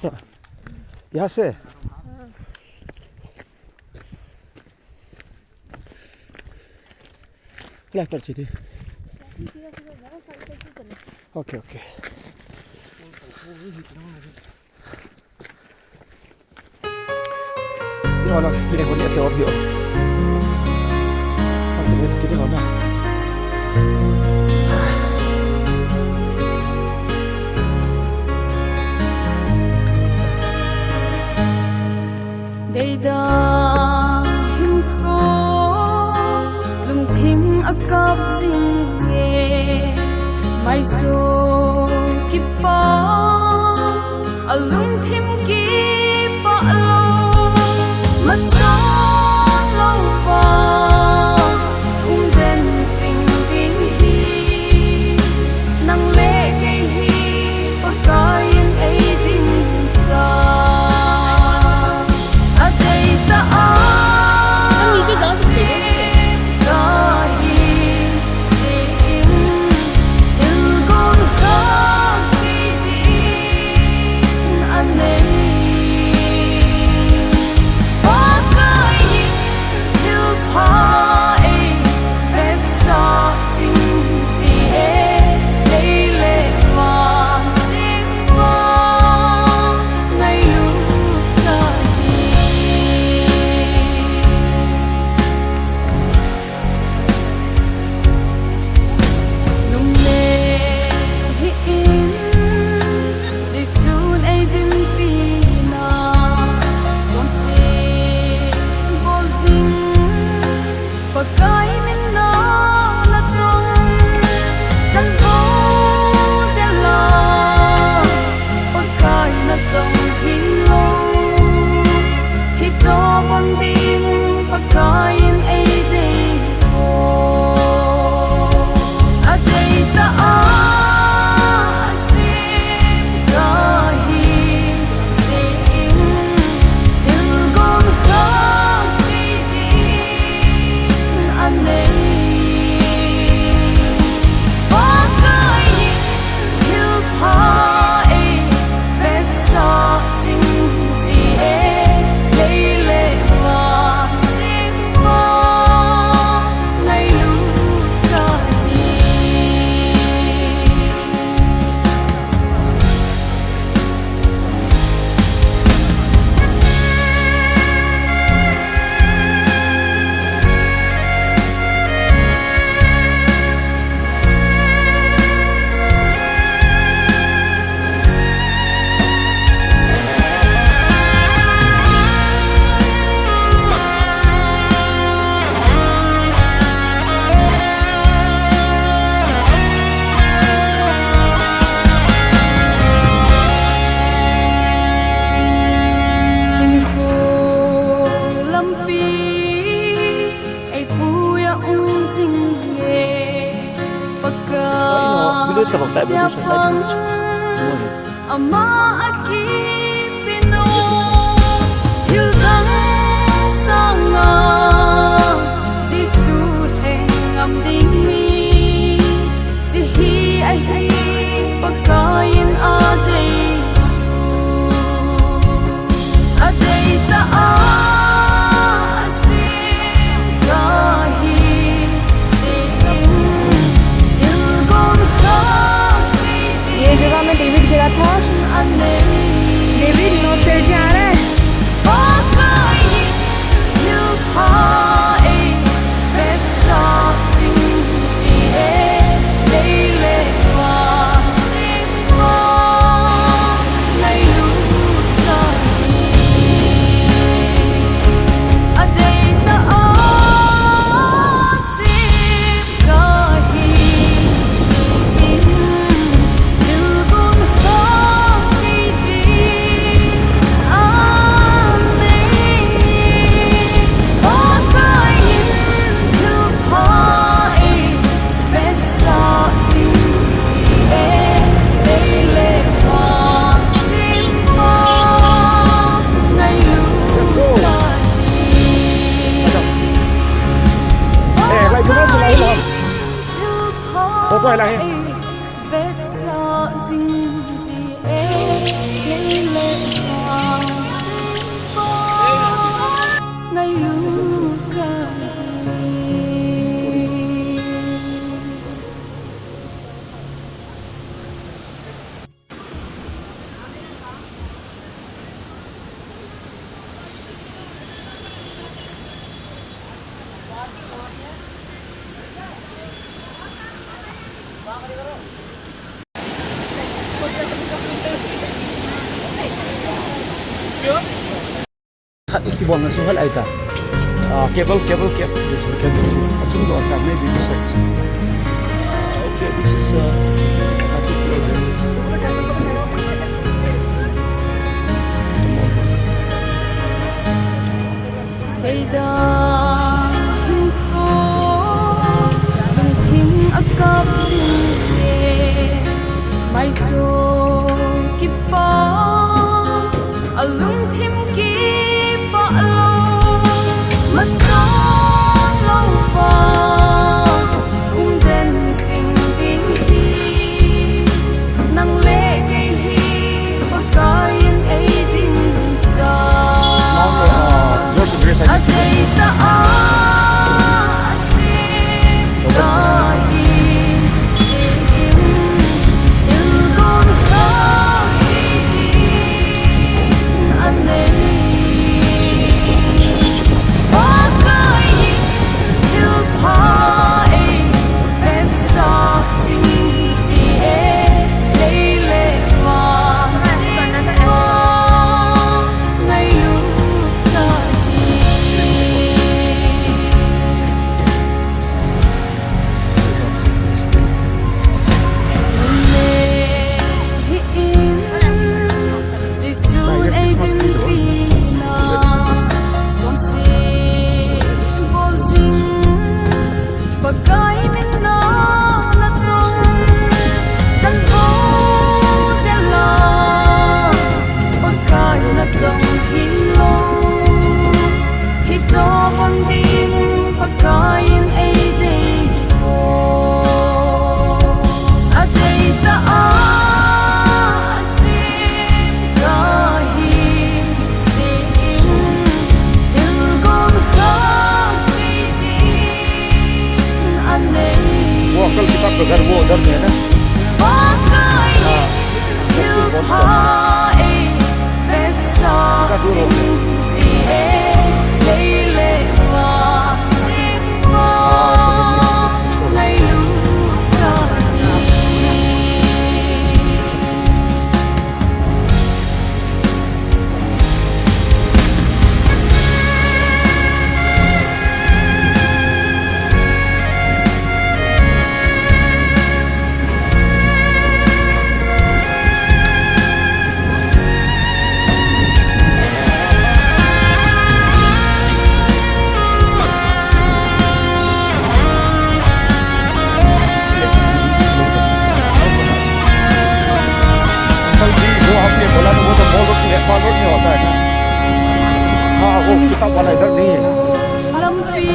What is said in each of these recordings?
Yasa. Yasa. Lah perciti. Okay, okay. Yo lah, kita kau lihat jawab yo. Masih lihat kita kau nak. Đây đó hình khô lùng thinh ở cốc dinh nghề mai dù kịp bó ở lùng thinh kịp bó lâu mất gió lâu vào cũng đến sinh tiếng đi năng lệ gây hi bất coi yên ấy tin sao Tabak tak berusaha tadi. Ama akipino hilgang sanga jisuteng amdimi jihi ai pagkain aday su aday taa ये जगह में डेविड गिरा था David nostalgia आ रहा है quay lại vết sợ gì em lấy lệ Cut ikibon na suhal ay ta. Cable. Actually, go on maybe this side. Okay, this is Matic Legends. Bây giờ hưng khô đừng thinh ấp cắp xin về mai số kịp bỏ ở lung thêm kịp bỏ lâu mất gió lâu vào cũng đêm sinh tiếng đi nắng lệ gây hi có coi yên ấy tin sao ở đây ta xin có hi xin yêu con khó đi anh ấy có cái yêu phải bên gió xin gì lấy lệ và xin có ngày lúc ta Pagkay mình nó là tung chẳng vô đen lo pagkay là tung hilo hito con tin pagkay in ay day mo at ay taasin kahit sin hilgon Wo kal kita pegar wo dar ne na. वो आपने बोला तो वो तो mall road में फॉरवर्ड में होता है ना हाँ वो किताब वाला इधर नहीं है lâm phi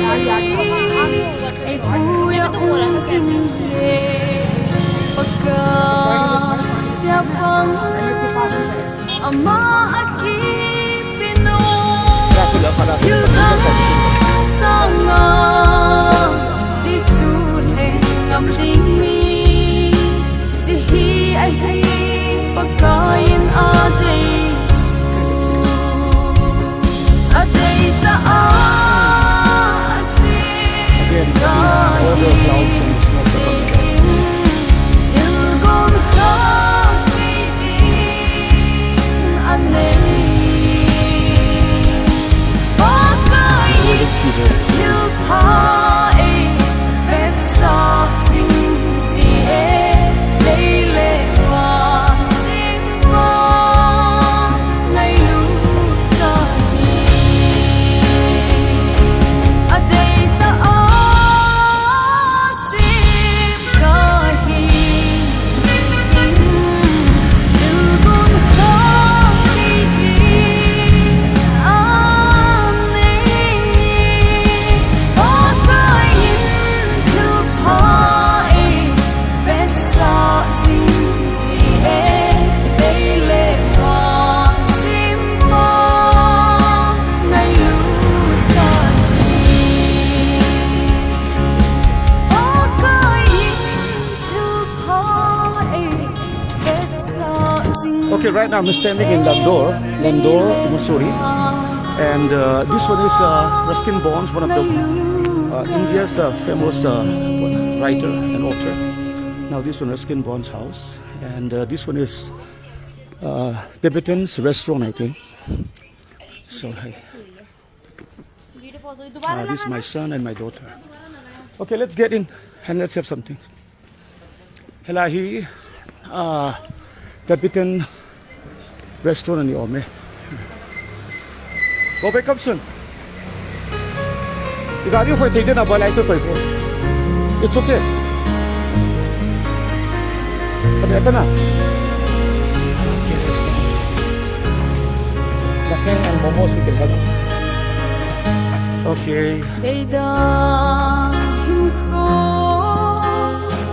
ai vui ung sinh về bậc cờ theo vắng ama aki pino yêu thương sao ngờ chỉ su hình ngầm tình mi chỉ hi ai hi bậc cờ in ở đây ở đây ta Again, see all the clouds and the smoke are coming down. Okay, right now I'm standing in Landor, Mussoorie, and this one is Ruskin Bonds, one of the India's famous writer and author. Now this one is Skin Bond's house, and this one is Tibetan's restaurant, I think. So hi. This is my son and my daughter. Okay, let's get in and let's have something. Helahi, Tibetan restaurant in the Ome. Go back up soon. You got you for taking a ball like it's okay. Come here, na. Okay, let's go. Laking and momos we can have. Okay. Đầy đàng khô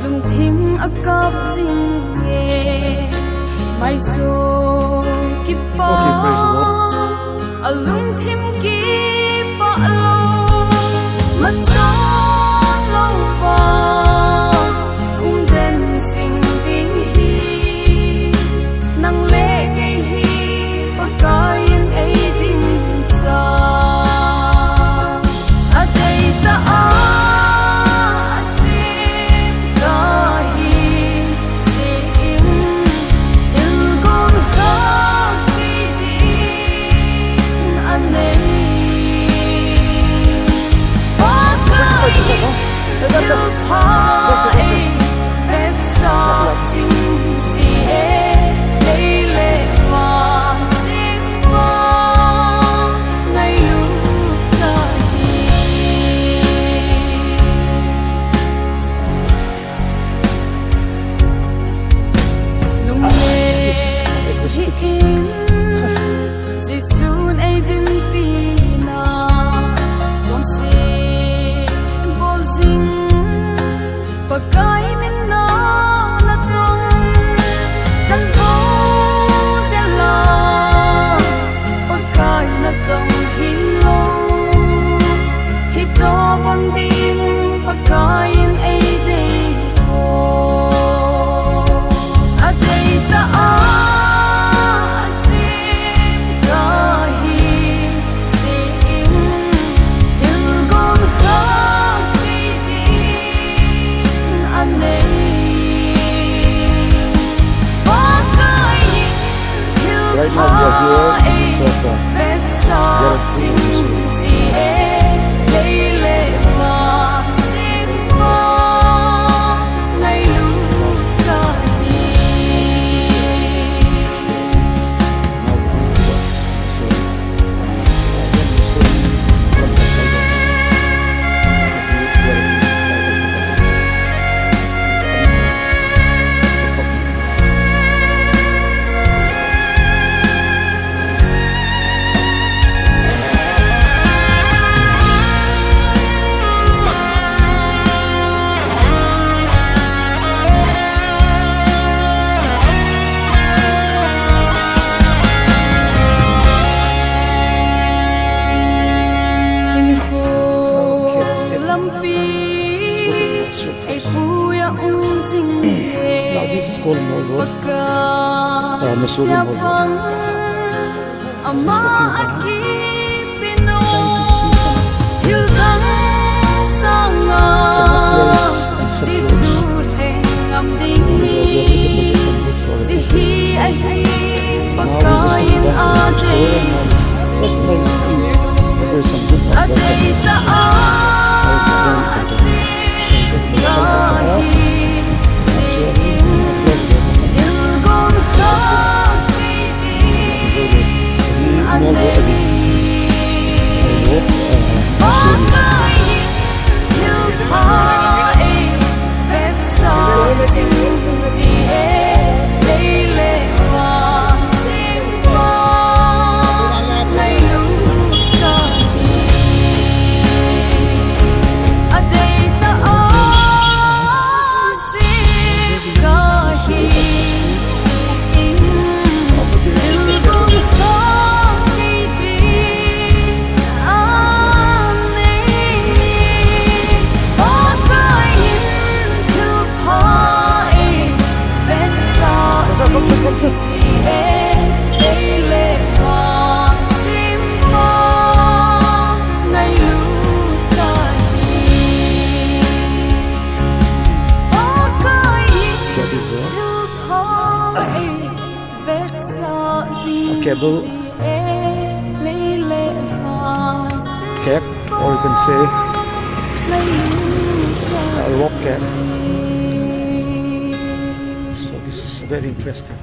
lùng thím ác cáp sinh nghề mai số kịp bó Okay, praise the Lord. ở lùng thím kịp bó lâu mất gió lâu vào cũng đêm sinh tiếng hi nắng lệ gây hi và cả yên ấy tình xa cable cat, or you can say a rock cat. So this is very interesting.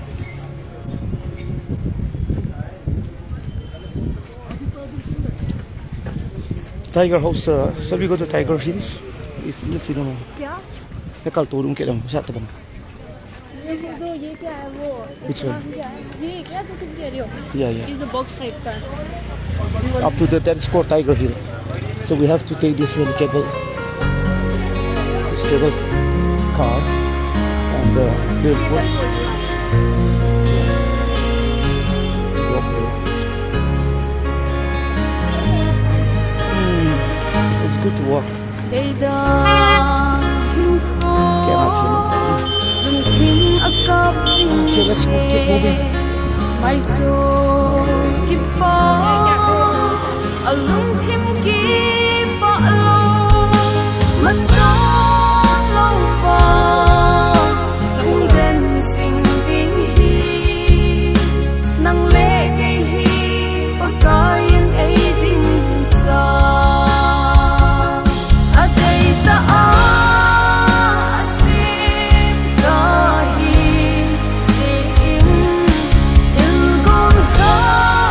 Tiger House, shall we go to Tiger Hills? Let's see them. क्या मैं कल तोड़ूं के लिए साथ बना. ये जो ये क्या है वो Which one? क्या है ये क्या जो तुम कह रहे हो Yeah, yeah. ये जो बॉक्स टाइप का है Up to that is called Tiger Hill. So we have to take this cable car and there's what it's good to walk. Cây đa hương khô Cannot see. Lung thinh ấp cọp xin Okay, let's go, keep moving. Mai số kịp bỏ Ở lung thinh kịp bỏ lâu Mất gió lâu vào Cũng đến sinh tiếng đi Nắng lệ gây hi Và có yên ấy tin xa Ở đây ta xin có hi xin Từ con khá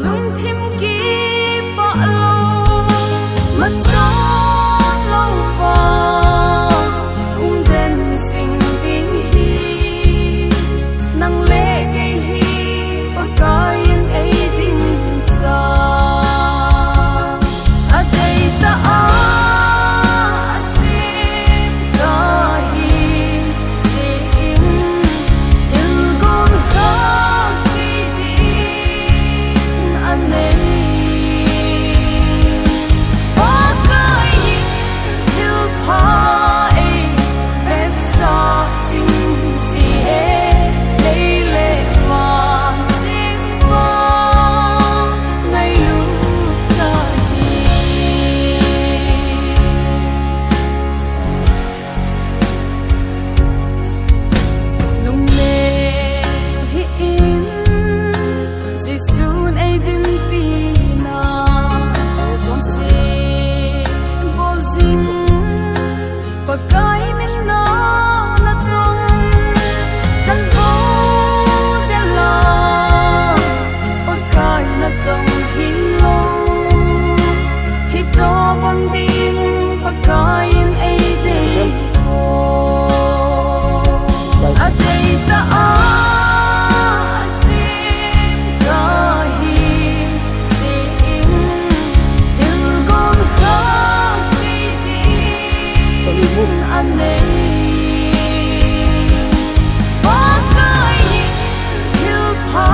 lung thim ki pa lo mat son lo fa den sing ding hi nang le ke hi pa kain ai din sa a dei ta a sim ka hi sim il gon ka ki din an nei pa kain il pa Pagkai min na na tong chan vo de la pagkai na tong hi lo hi to bang din pagkai in ai day ho a day ta a sim ka hi sim il gon ka ki din an nei pa kai hil pa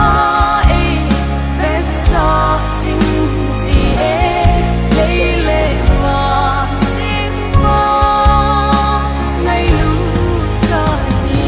ai vet sa sing si e lei le fa sim ma nai lu ka hi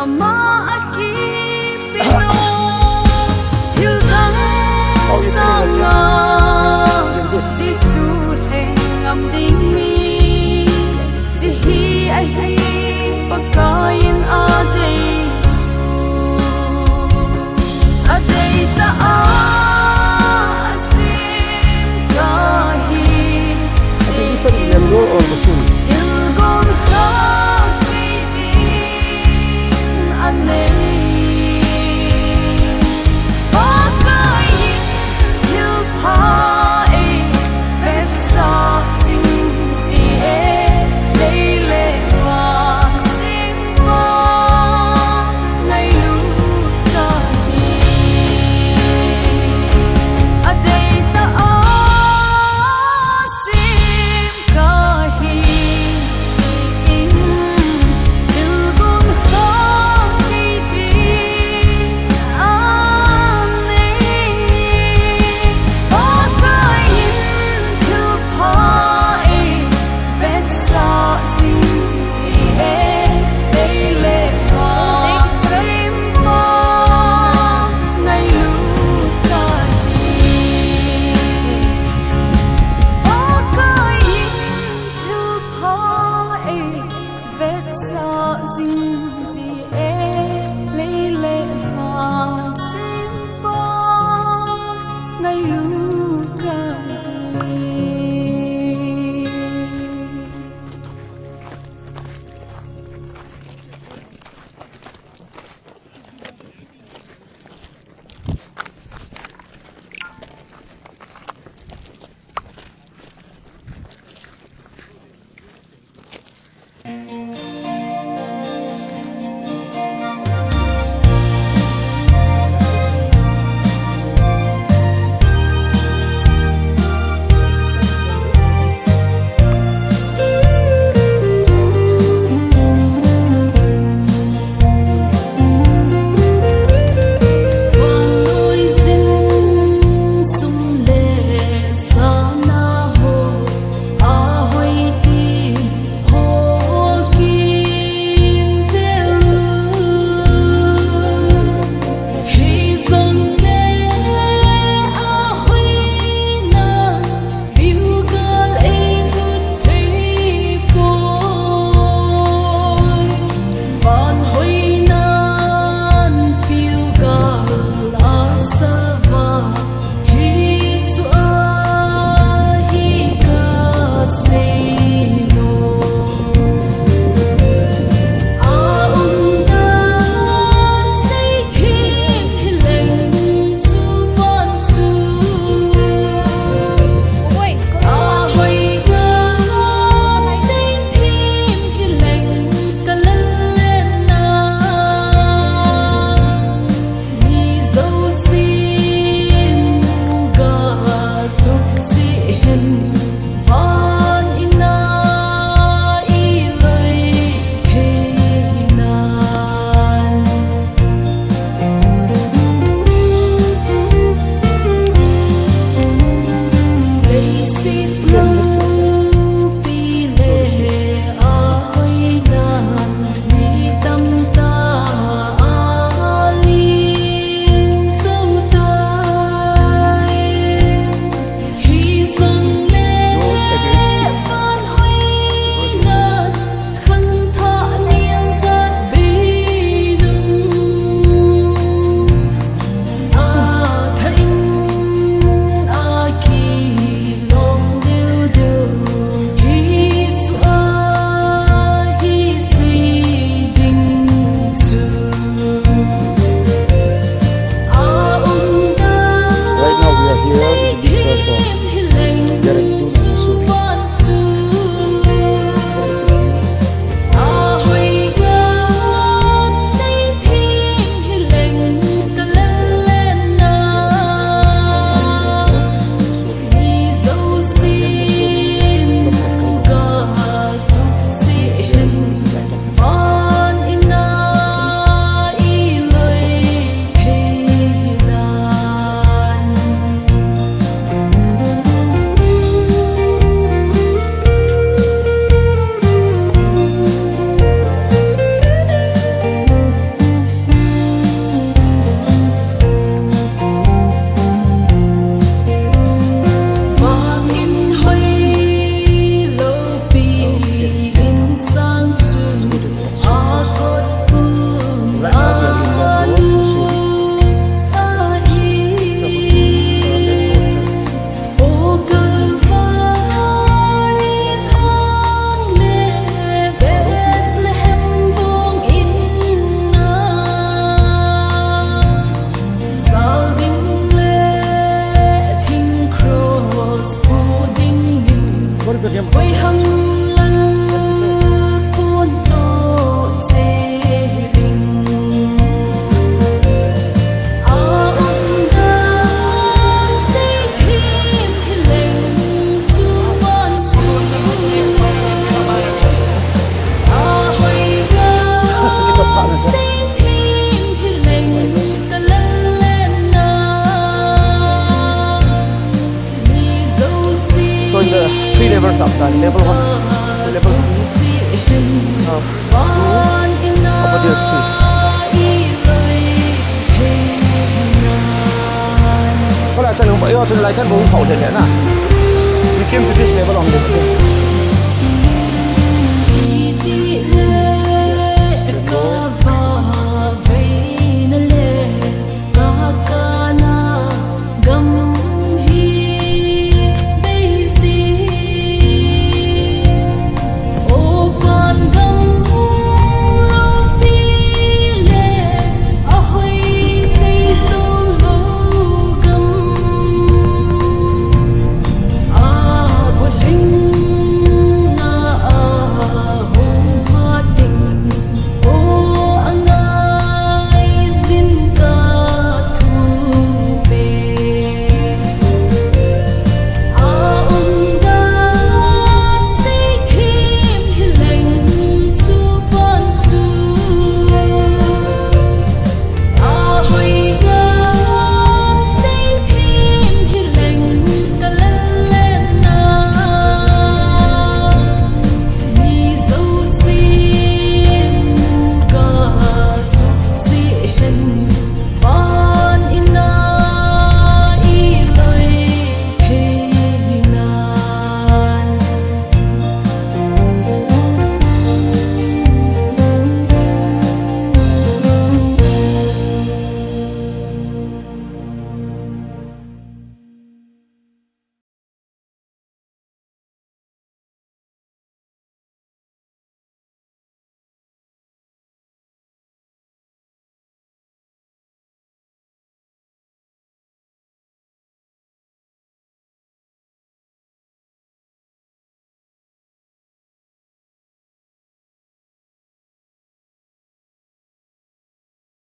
ama aki pino hildang sanga si su heng am ding mi si hi ai hi pagkain a day su a day ta a sim ka hi sim il gon ka an nei Saan level 1? Level 2? Oh. Apa dia sih? Có lẽ chân không phải do chân lại chân cũng khẩu thiệt đấy nè. We came to this level on the